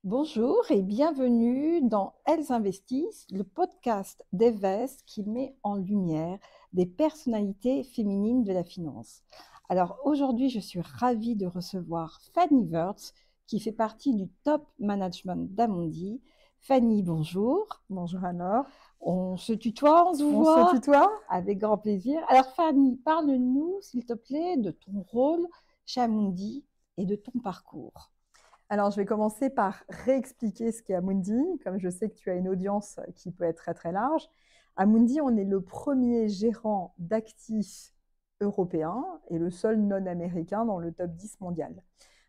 Bonjour et bienvenue dans Elles investissent, le podcast d'Eves qui met en lumière des personnalités féminines de la finance. Alors aujourd'hui, je suis ravie de recevoir Fanny Wurtz qui fait partie du top management d'Amundi. Fanny, bonjour. Bonjour alors. On se tutoie, on se On se voit? tutoie? Avec grand plaisir. Alors Fanny, parle-nous s'il te plaît de ton rôle chez Amundi et de ton parcours. Alors, je vais commencer par réexpliquer ce qu'est Amundi, comme je sais que tu as une audience qui peut être très très large. Amundi, on est le premier gérant d'actifs européen et le seul non-américain dans le top 10 mondial.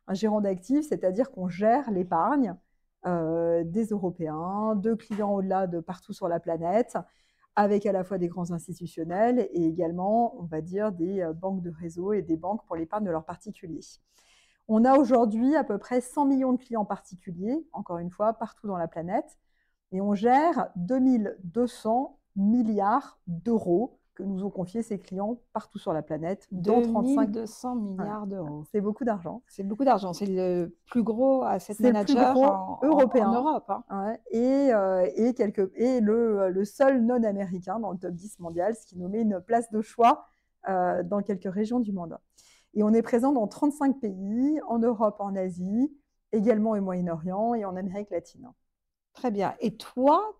Un gérant d'actifs, c'est-à-dire qu'on gère l'épargne des Européens, de clients au-delà de partout sur la planète, avec à la fois des grands institutionnels et également, on va dire, des banques de réseau et des banques pour l'épargne de leurs particuliers. On a aujourd'hui à peu près 100 millions de clients particuliers, encore une fois, partout dans la planète, et on gère 2200 milliards d'euros que nous ont confiés ces clients partout sur la planète, dont 35. 2200 Ouais, milliards d'euros. c'est beaucoup d'argent. C'est beaucoup d'argent. C'est le plus gros asset C'est le plus manager gros en européen. Europe. Hein. Ouais, et le seul non-américain dans le top 10 mondial, ce qui nous met une place de choix dans quelques régions du monde. Et on est présent dans 35 pays, en Europe, en Asie, également au Moyen-Orient et en Amérique latine. Très bien. Et toi,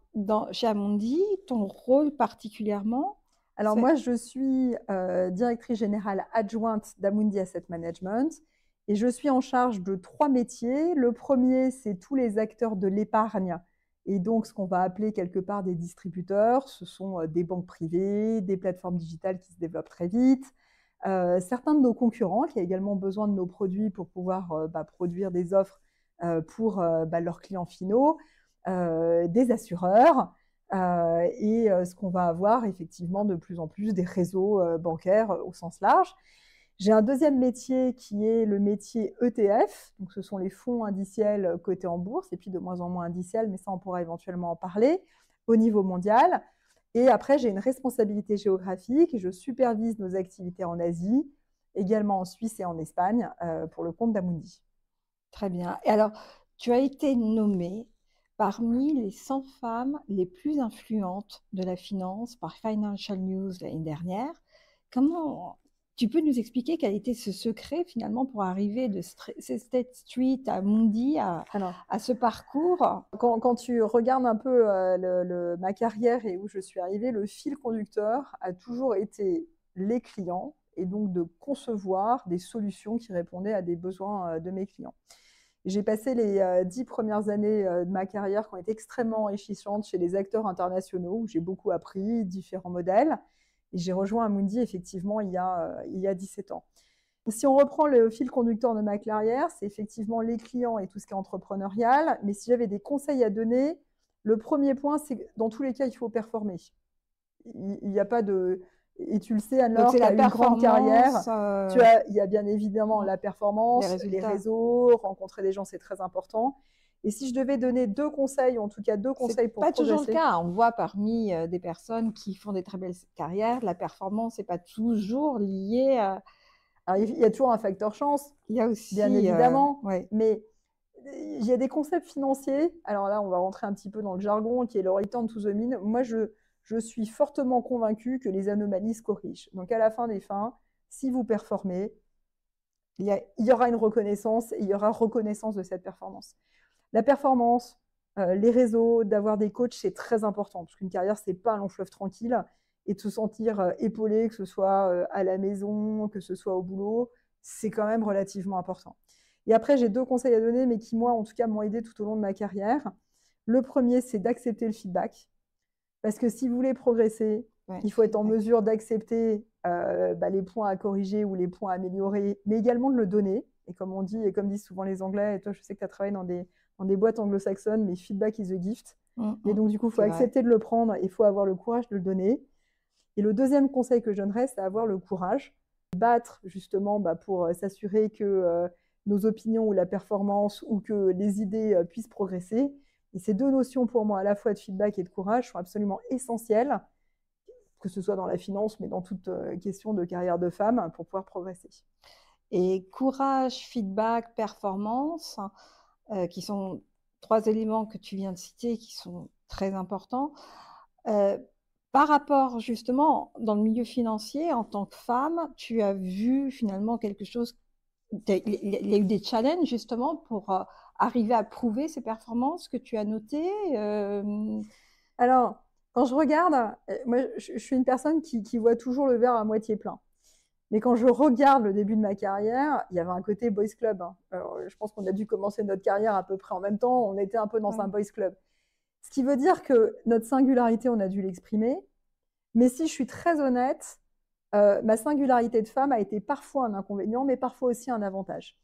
chez Amundi, ton rôle particulièrement, Alors moi, je suis directrice générale adjointe d'Amundi Asset Management et je suis en charge de 3 métiers. Le premier, c'est tous les acteurs de l'épargne et donc ce qu'on va appeler quelque part des distributeurs. Ce sont des banques privées, des plateformes digitales qui se développent très vite, certains de nos concurrents qui ont également besoin de nos produits pour pouvoir produire des offres pour leurs clients finaux, des assureurs et ce qu'on va avoir effectivement de plus en plus des réseaux bancaires au sens large. J'ai un deuxième métier qui est le métier ETF, donc ce sont les fonds indiciels cotés en bourse et puis de moins en moins indiciels, mais ça on pourra éventuellement en parler au niveau mondial. Et après, j'ai une responsabilité géographique et je supervise nos activités en Asie, également en Suisse et en Espagne, pour le compte d'Amundi. très bien. Et alors, tu as été nommée parmi les 100 femmes les plus influentes de la finance par Financial News l'année dernière. Comment tu peux nous expliquer quel était ce secret finalement pour arriver de State Street à Amundi Alors, à ce parcours? quand tu regardes un peu ma carrière et où je suis arrivée, le fil conducteur a toujours été les clients et donc de concevoir des solutions qui répondaient à des besoins de mes clients. J'ai passé les 10 premières années de ma carrière qui ont été extrêmement enrichissantes chez les acteurs internationaux, où j'ai beaucoup appris différents modèles. Et j'ai rejoint Amundi effectivement il y a 17 ans. Si on reprend le fil conducteur de ma carrière, c'est effectivement les clients et tout ce qui est entrepreneurial. Mais si j'avais des conseils à donner, le premier point, c'est que dans tous les cas, il faut performer. Il n'y a pas de... Et tu le sais, Donc Anne-Laure, c'est tu la as une grande carrière. performance, Il y a bien évidemment la les performance, les résultats. réseaux, rencontrer des gens, c'est très important. Et si je devais donner 2 conseils, ou en tout cas 2 conseils C'est pour pas toujours le progresser, cas. On voit parmi des personnes qui font des très belles carrières, la performance n'est pas toujours liée à... alors il y a toujours un facteur chance, Il y a bien aussi... évidemment, ouais. mais il y a des concepts financiers. Alors là, on va rentrer un petit peu dans le jargon qui est le return to the mean. Moi, je suis fortement convaincue que les anomalies se corrigent. Donc à la fin des fins, si vous performez, il y aura une reconnaissance et il y aura reconnaissance de cette performance. La performance, les réseaux, d'avoir des coachs, c'est très important parce qu'une carrière, c'est pas un long fleuve tranquille et de se sentir épaulé, que ce soit à la maison, que ce soit au boulot, c'est quand même relativement important. Et après, j'ai 2 conseils à donner, mais qui, moi, en tout cas, m'ont aidé tout au long de ma carrière. Le premier, c'est d'accepter le feedback. Parce que si vous voulez progresser, Ouais, il faut être en feedback. mesure d'accepter les points à corriger ou les points à améliorer, mais également de le donner. Et comme on dit, et comme disent souvent les Anglais, et toi, je sais que tu as travaillé dans des boîtes anglo-saxonnes, mais feedback is a gift. Et donc, du coup, il faut C'est vrai. accepter de le prendre et il faut avoir le courage de le donner. Et le deuxième conseil que je donnerais, c'est avoir le courage de battre justement pour s'assurer que nos opinions ou la performance ou que les idées puissent progresser. Et ces 2 notions pour moi, à la fois de feedback et de courage, sont absolument essentielles, que ce soit dans la finance, mais dans toute question de carrière de femme, pour pouvoir progresser. Et courage, feedback, performance, qui sont 3 éléments que tu viens de citer qui sont très importants. Euh, Par rapport justement dans le milieu financier, en tant que femme, tu as vu finalement quelque chose, il y a eu des challenges justement pour arriver à prouver ces performances que tu as notées. Alors, quand je regarde, moi, je suis une personne qui voit toujours le verre à moitié plein. Mais quand je regarde le début de ma carrière, il y avait un côté boys club, hein. Alors, je pense qu'on a dû commencer notre carrière à peu près en même temps. On était un peu dans un Ouais. boys club. Ce qui veut dire que notre singularité, on a dû l'exprimer. Mais si je suis très honnête, ma singularité de femme a été parfois un inconvénient, mais parfois aussi un avantage.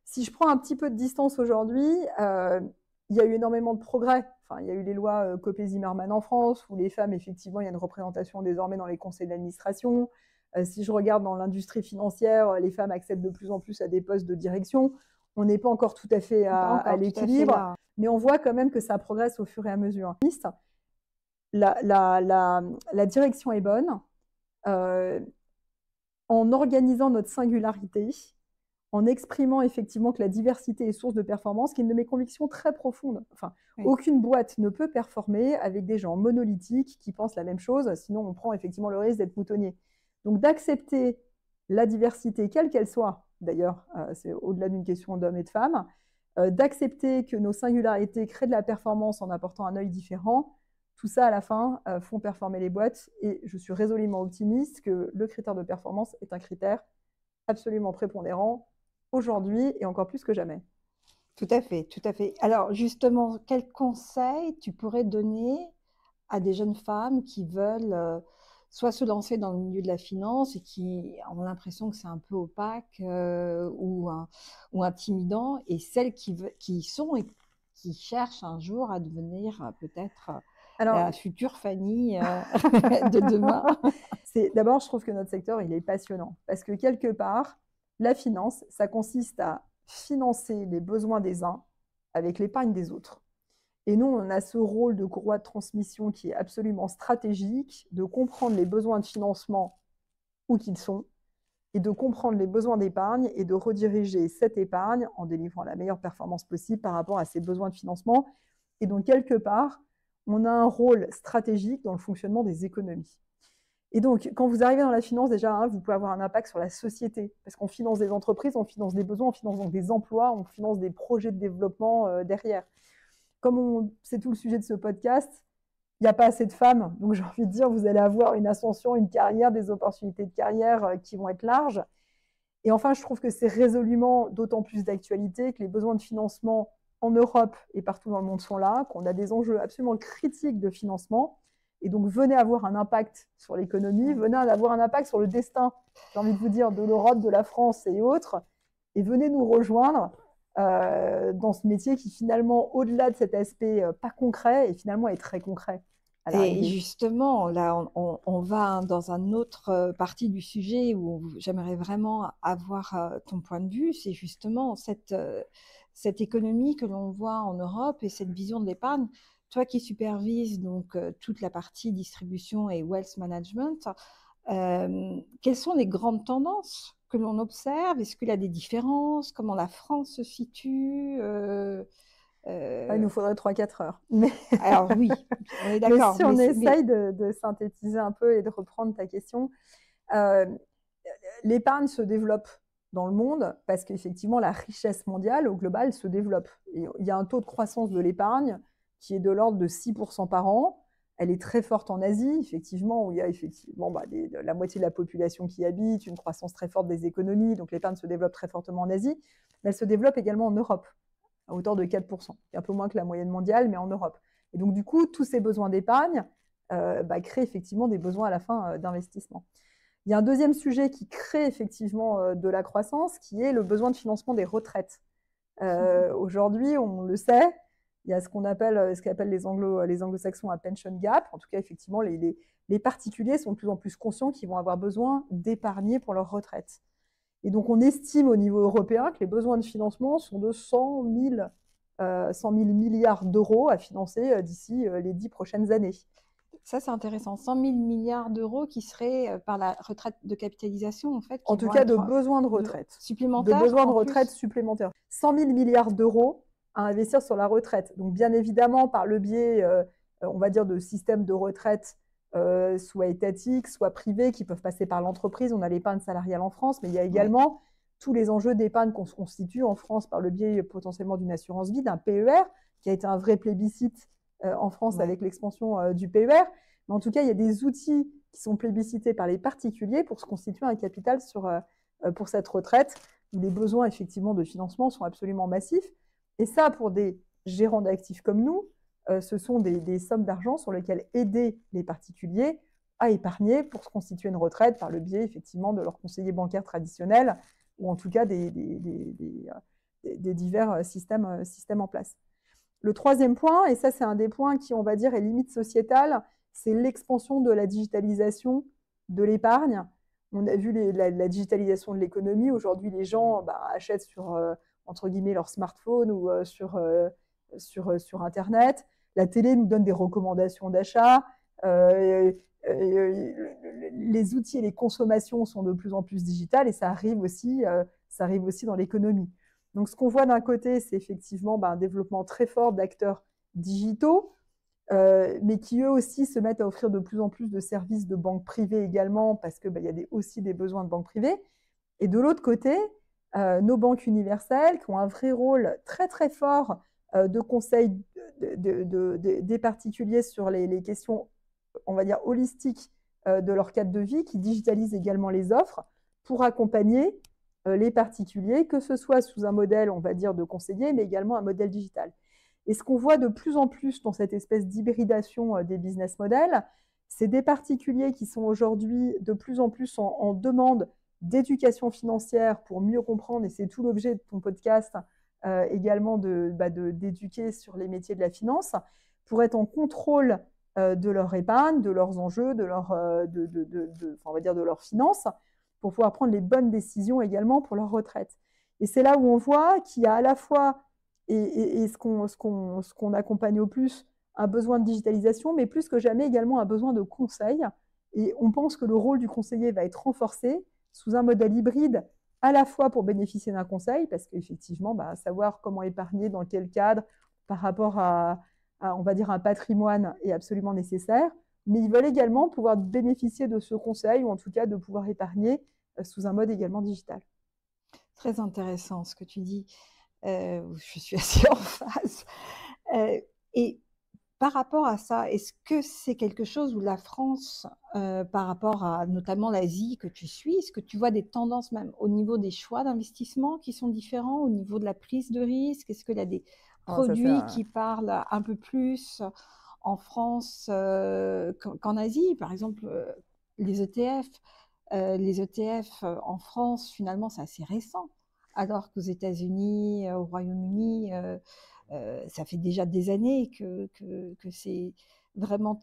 Si je prends un petit peu de distance aujourd'hui, il y a eu énormément de progrès. Enfin, il y a eu les lois Copé-Zimmermann en France, où les femmes, effectivement, il y a une représentation désormais dans les conseils d'administration. Si je regarde dans l'industrie financière, les femmes accèdent de plus en plus à des postes de direction. On n'est pas encore tout à fait Pas à encore tout à fait l'équilibre, là. mais on voit quand même que ça progresse au fur et à mesure. La direction est bonne. En organisant notre singularité, en exprimant effectivement que la diversité est source de performance, qui est une de mes convictions très profondes. Enfin, Oui. aucune boîte ne peut performer avec des gens monolithiques qui pensent la même chose, sinon on prend effectivement le risque d'être moutonnier. Donc d'accepter la diversité, quelle qu'elle soit, d'ailleurs, c'est au-delà d'une question d'hommes et de femmes, d'accepter que nos singularités créent de la performance en apportant un œil différent, tout ça à la fin font performer les boîtes, et je suis résolument optimiste que le critère de performance est un critère absolument prépondérant aujourd'hui et encore plus que jamais. Tout à fait, tout à fait. Alors justement, quels conseils tu pourrais donner à des jeunes femmes qui veulent soit se lancer dans le milieu de la finance et qui ont l'impression que c'est un peu opaque ou intimidant, et celles qui y sont et qui cherchent un jour à devenir peut-être Alors, la future Fanny de demain. d'abord, je trouve que notre secteur, il est passionnant parce que quelque part, la finance, ça consiste à financer les besoins des uns avec l'épargne des autres. Et nous, on a ce rôle de courroie de transmission qui est absolument stratégique, de comprendre les besoins de financement où qu'ils sont, et de comprendre les besoins d'épargne et de rediriger cette épargne en délivrant la meilleure performance possible par rapport à ces besoins de financement. Et donc, quelque part, on a un rôle stratégique dans le fonctionnement des économies. Et donc, quand vous arrivez dans la finance, déjà, hein, vous pouvez avoir un impact sur la société, parce qu'on finance des entreprises, on finance des besoins, on finance donc des emplois, on finance des projets de développement derrière. Comme c'est tout le sujet de ce podcast, il n'y a pas assez de femmes. Donc, j'ai envie de dire, vous allez avoir une ascension, une carrière, des opportunités de carrière qui vont être larges. Et enfin, je trouve que c'est résolument d'autant plus d'actualité que les besoins de financement en Europe et partout dans le monde sont là, qu'on a des enjeux absolument critiques de financement. Et donc, venez avoir un impact sur l'économie, venez avoir un impact sur le destin, j'ai envie de vous dire, de l'Europe, de la France et autres. Et venez nous rejoindre dans ce métier qui, finalement, au-delà de cet aspect pas concret, et finalement est très concret à Et l'arrivée. justement, là, on va dans une autre partie du sujet où j'aimerais vraiment avoir ton point de vue. C'est justement cette économie que l'on voit en Europe et cette vision de l'épargne. Toi qui supervises donc toute la partie distribution et wealth management, quelles sont les grandes tendances que l'on observe? Est-ce qu'il y a des différences? Comment la France se situe? Il nous faudrait 3-4 heures. Mais Alors oui, on est mais d'accord. si on essaye de synthétiser un peu et de reprendre ta question, l'épargne se développe dans le monde parce qu'effectivement, la richesse mondiale au global se développe. Et il y a un taux de croissance de l'épargne qui est de l'ordre de 6% par an. Elle est très forte en Asie, effectivement, où il y a effectivement la moitié de la population qui y habite, une croissance très forte des économies, donc l'épargne se développe très fortement en Asie, mais elle se développe également en Europe, à hauteur de 4%, un peu moins que la moyenne mondiale, mais en Europe. Et donc, du coup, tous ces besoins d'épargne créent effectivement des besoins à la fin d'investissement. Il y a un deuxième sujet qui crée effectivement de la croissance, qui est le besoin de financement des retraites. Aujourd'hui, on le sait, il y a ce qu'appellent les anglo-saxons un pension gap. En tout cas, effectivement, les particuliers sont de plus en plus conscients qu'ils vont avoir besoin d'épargner pour leur retraite. Et donc, on estime au niveau européen que les besoins de financement sont de 100 000 milliards d'euros à financer d'ici les 10 prochaines années. Ça, c'est intéressant. 100 000 milliards d'euros qui seraient par la retraite de capitalisation, en fait, qui En tout vont cas, être de besoins de retraite. supplémentaires. De besoins de en retraite plus. supplémentaires. 100 000 milliards d'euros à investir sur la retraite. Donc, bien évidemment, par le biais, on va dire, de systèmes de retraite soit étatiques, soit privés, qui peuvent passer par l'entreprise. On a l'épargne salariale en France, mais il y a également tous les enjeux d'épargne qu'on se constitue en France par le biais potentiellement d'une assurance vie, d'un PER, qui a été un vrai plébiscite en France avec l'expansion du PER. Mais en tout cas, il y a des outils qui sont plébiscités par les particuliers pour se constituer un capital pour cette retraite, où les besoins effectivement de financement sont absolument massifs. Et ça, pour des gérants d'actifs comme nous, ce sont des sommes d'argent sur lesquelles aider les particuliers à épargner pour se constituer une retraite par le biais effectivement de leurs conseillers bancaires traditionnels ou en tout cas des divers systèmes en place. Le troisième point, et ça c'est un des points qui, on va dire, est limite sociétale, c'est l'expansion de la digitalisation de l'épargne. On a vu la digitalisation de l'économie. Aujourd'hui, les gens achètent sur, entre guillemets, leur smartphone ou sur Internet. La télé nous donne des recommandations d'achat. Les outils et les consommations sont de plus en plus digitales et ça arrive aussi dans l'économie. Donc, ce qu'on voit d'un côté, c'est effectivement un développement très fort d'acteurs digitaux, mais qui eux aussi se mettent à offrir de plus en plus de services de banques privées également, parce qu'il y a aussi des besoins de banques privées. Et de l'autre côté, nos banques universelles qui ont un vrai rôle très très fort de conseil des particuliers sur les questions, on va dire, holistiques de leur cadre de vie, qui digitalisent également les offres pour accompagner les particuliers, que ce soit sous un modèle, on va dire, de conseiller, mais également un modèle digital. Et ce qu'on voit de plus en plus dans cette espèce d'hybridation des business models, c'est des particuliers qui sont aujourd'hui de plus en plus en demande d'éducation financière pour mieux comprendre, et c'est tout l'objet de ton podcast également, d'éduquer sur les métiers de la finance, pour être en contrôle de leur épargne, de leurs enjeux, de leurs finances, pour pouvoir prendre les bonnes décisions également pour leur retraite. Et c'est là où on voit qu'il y a à la fois, et ce qu'on accompagne au plus, un besoin de digitalisation, mais plus que jamais également un besoin de conseil. Et on pense que le rôle du conseiller va être renforcé sous un modèle hybride, à la fois pour bénéficier d'un conseil, parce qu'effectivement, savoir comment épargner, dans quel cadre, par rapport à on va dire, un patrimoine est absolument nécessaire, mais ils veulent également pouvoir bénéficier de ce conseil, ou en tout cas de pouvoir épargner sous un mode également digital. Très intéressant ce que tu dis. Je suis assez en phase. Et par rapport à ça, est-ce que c'est quelque chose où la France, par rapport à notamment l'Asie que tu suis, est-ce que tu vois des tendances même au niveau des choix d'investissement qui sont différents, au niveau de la prise de risque? Est-ce qu'il y a des produits qui parlent un peu plus en France qu'en Asie? Par exemple, les ETF. Les ETF en France, finalement, c'est assez récent, alors qu'aux États-Unis, au Royaume-Uni, ça fait déjà des années que c'est vraiment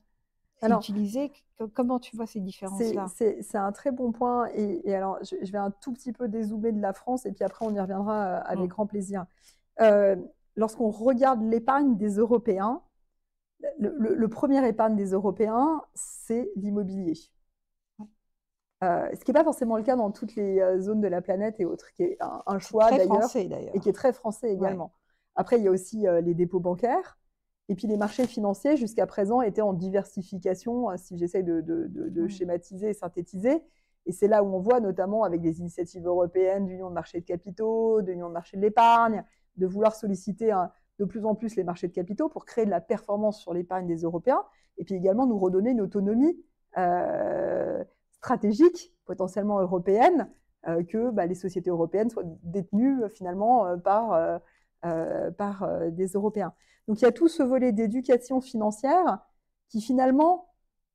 utilisé. Comment tu vois ces différences-là? C'est un très bon point. Et alors, je vais un tout petit peu dézoomer de la France, et puis après, on y reviendra avec grand plaisir. Lorsqu'on regarde l'épargne des Européens, le premier épargne des Européens, c'est l'immobilier. Ce qui n'est pas forcément le cas dans toutes les zones de la planète et autres, qui est un choix d'ailleurs, et qui est très français également. Après, il y a aussi les dépôts bancaires, et puis les marchés financiers jusqu'à présent étaient en diversification, si j'essaie de schématiser et synthétiser. Et c'est là où on voit, notamment avec des initiatives européennes d'union de marché de capitaux, d'union de marché de l'épargne, de vouloir solliciter de plus en plus les marchés de capitaux pour créer de la performance sur l'épargne des Européens, et puis également nous redonner une autonomie stratégique, potentiellement européenne, que les sociétés européennes soient détenues finalement par des Européens. Donc il y a tout ce volet d'éducation financière qui finalement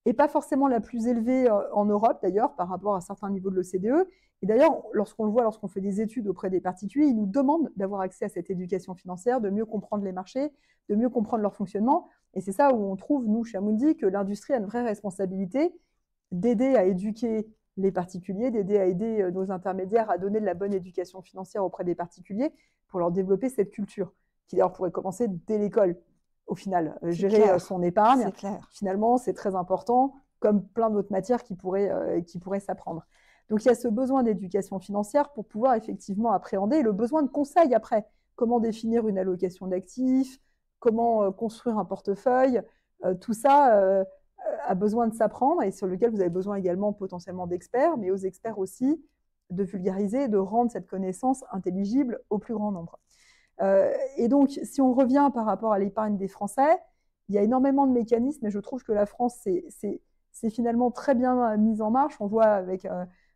n'est pas forcément la plus élevée en Europe d'ailleurs par rapport à certains niveaux de l'OCDE. Et d'ailleurs, lorsqu'on le voit, lorsqu'on fait des études auprès des particuliers, ils nous demandent d'avoir accès à cette éducation financière, de mieux comprendre les marchés, de mieux comprendre leur fonctionnement. Et c'est ça où on trouve, nous, chez Amundi, que l'industrie a une vraie responsabilité d'aider à éduquer les particuliers, d'aider à aider nos intermédiaires à donner de la bonne éducation financière auprès des particuliers pour leur développer cette culture, qui d'ailleurs pourrait commencer dès l'école, au final. Gérer son épargne, finalement, c'est très important, comme plein d'autres matières qui pourraient s'apprendre. Donc, il y a ce besoin d'éducation financière pour pouvoir effectivement appréhender, et le besoin de conseil après. comment définir une allocation d'actifs, comment construire un portefeuille. Tout ça a besoin de s'apprendre et sur lequel vous avez besoin également potentiellement d'experts, mais aux experts aussi de vulgariser, de rendre cette connaissance intelligible au plus grand nombre. Et donc, si on revient par rapport à l'épargne des Français, il y a énormément de mécanismes et je trouve que la France, c'est finalement très bien mis en marche. On voit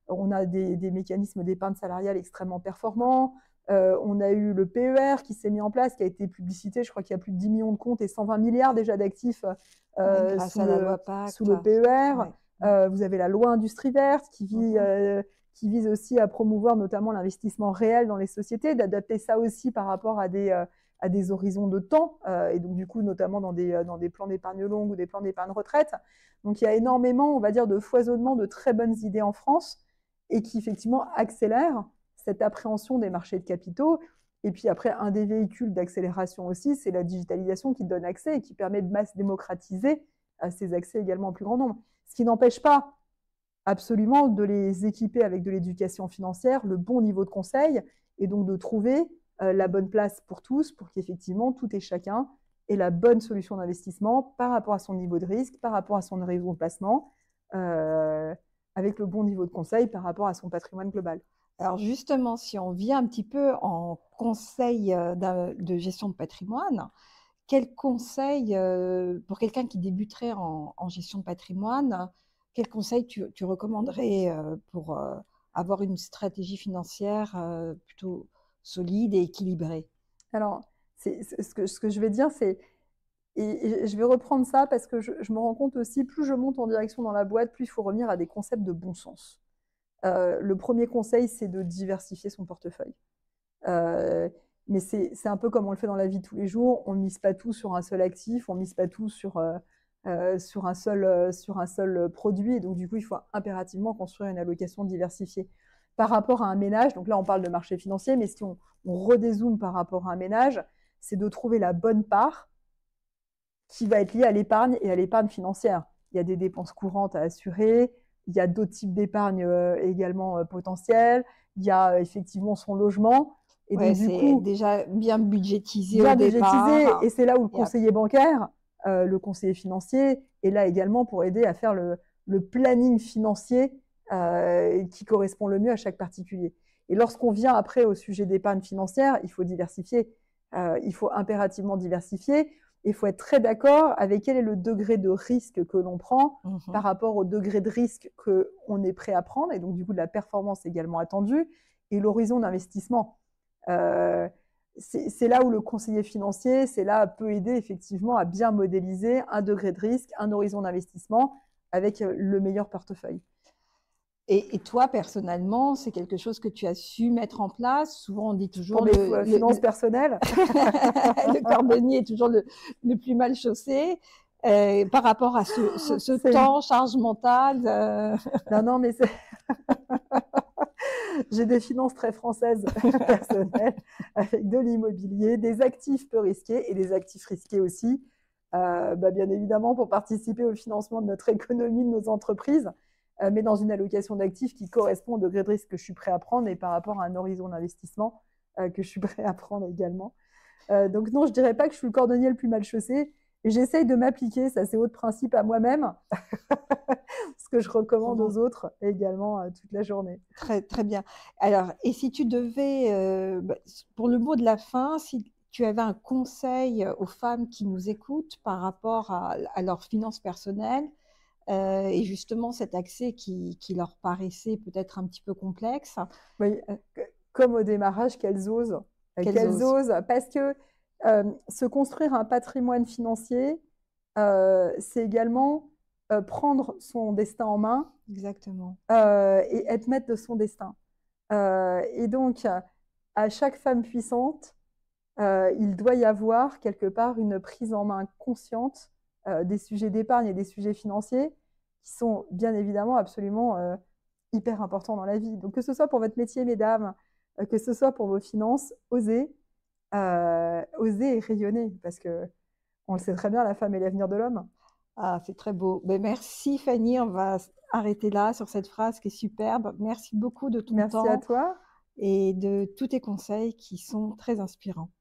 on a des mécanismes d'épargne salariale extrêmement performants. On a eu le PER qui s'est mis en place, qui a été publicité. Je crois qu'il y a plus de 10 millions de comptes et 120 milliards déjà d'actifs grâce à la loi sous le PER. Vous avez la loi industrie verte qui vise aussi à promouvoir notamment l'investissement réel dans les sociétés, d'adapter ça aussi par rapport à des horizons de temps, et donc du coup notamment dans des plans d'épargne longue ou des plans d'épargne retraite. Donc il y a énormément, on va dire, de foisonnement de très bonnes idées en France et qui effectivement accélèrent cette appréhension des marchés de capitaux. Et puis après, un des véhicules d'accélération aussi, c'est la digitalisation qui donne accès et qui permet de masse démocratiser ces accès également au plus grand nombre. Ce qui n'empêche pas absolument de les équiper avec de l'éducation financière, le bon niveau de conseil, et donc de trouver la bonne place pour tous, pour qu'effectivement tout et chacun ait la bonne solution d'investissement par rapport à son niveau de risque, par rapport à son horizon de placement, avec le bon niveau de conseil par rapport à son patrimoine global. Alors justement, si on vient un petit peu en conseil de gestion de patrimoine, quel conseil pour quelqu'un qui débuterait en gestion de patrimoine, quel conseil tu recommanderais pour avoir une stratégie financière plutôt solide et équilibrée? Alors, ce que je vais dire, c'est, et je vais reprendre ça parce que je me rends compte aussi, plus je monte en direction dans la boîte, plus il faut revenir à des concepts de bon sens. Le premier conseil, c'est de diversifier son portefeuille. Mais c'est un peu comme on le fait dans la vie de tous les jours. On ne mise pas tout sur un seul actif, on ne mise pas tout sur un seul produit. Et donc, du coup, il faut impérativement construire une allocation diversifiée. Par rapport à un ménage, donc là, on parle de marché financier, mais si on redézoome par rapport à un ménage, c'est de trouver la bonne part qui va être liée à l'épargne et à l'épargne financière. Il y a des dépenses courantes à assurer, il y a d'autres types d'épargne également potentielles, il y a effectivement son logement. Et donc, du coup, déjà bien budgétisé au départ. Et c'est là où le conseiller bancaire, le conseiller financier est là également pour aider à faire le planning financier qui correspond le mieux à chaque particulier. Et lorsqu'on vient après au sujet d'épargne financière, il faut diversifier. Il faut impérativement diversifier. Il faut être très d'accord avec quel est le degré de risque que l'on prend par rapport au degré de risque qu'on est prêt à prendre, et donc du coup de la performance également attendue, et l'horizon d'investissement. C'est là où le conseiller financier, peut aider effectivement à bien modéliser un degré de risque, un horizon d'investissement avec le meilleur portefeuille. Et toi, personnellement, c'est quelque chose que tu as su mettre en place? Souvent, on dit toujours pour mes finances personnelles. Le cordonnier est toujours le plus mal chaussé. Par rapport à ce temps, charge mentale. Non, mais c'est... J'ai des finances très françaises personnelles, avec de l'immobilier, des actifs peu risqués et des actifs risqués aussi, bien évidemment pour participer au financement de notre économie, de nos entreprises, mais dans une allocation d'actifs qui correspond au degré de risque que je suis prêt à prendre et par rapport à un horizon d'investissement que je suis prêt à prendre également. Donc non, je ne dirais pas que je suis le cordonnier le plus mal chaussé. Et j'essaye de m'appliquer, ça c'est autre principe, à moi-même, ce que je recommande aux autres également toute la journée. Très, très bien. Alors, et si tu devais, pour le mot de la fin, si tu avais un conseil aux femmes qui nous écoutent par rapport à leurs finances personnelles, et justement cet accès qui leur paraissait peut-être un petit peu complexe. Oui, comme au démarrage, qu'elles osent. Qu'elles osent, parce que se construire un patrimoine financier, c'est également prendre son destin en main. Exactement. Et être maître de son destin. Et donc, à chaque femme puissante, il doit y avoir quelque part une prise en main consciente des sujets d'épargne et des sujets financiers qui sont bien évidemment absolument hyper importants dans la vie. Donc, que ce soit pour votre métier, mesdames, que ce soit pour vos finances, osez et rayonner, parce que on le sait très bien, la femme est l'avenir de l'homme. Ah, c'est très beau. Ben, merci Fanny, on va arrêter là sur cette phrase qui est superbe. Merci beaucoup de ton temps. Merci à toi. et de tous tes conseils qui sont très inspirants.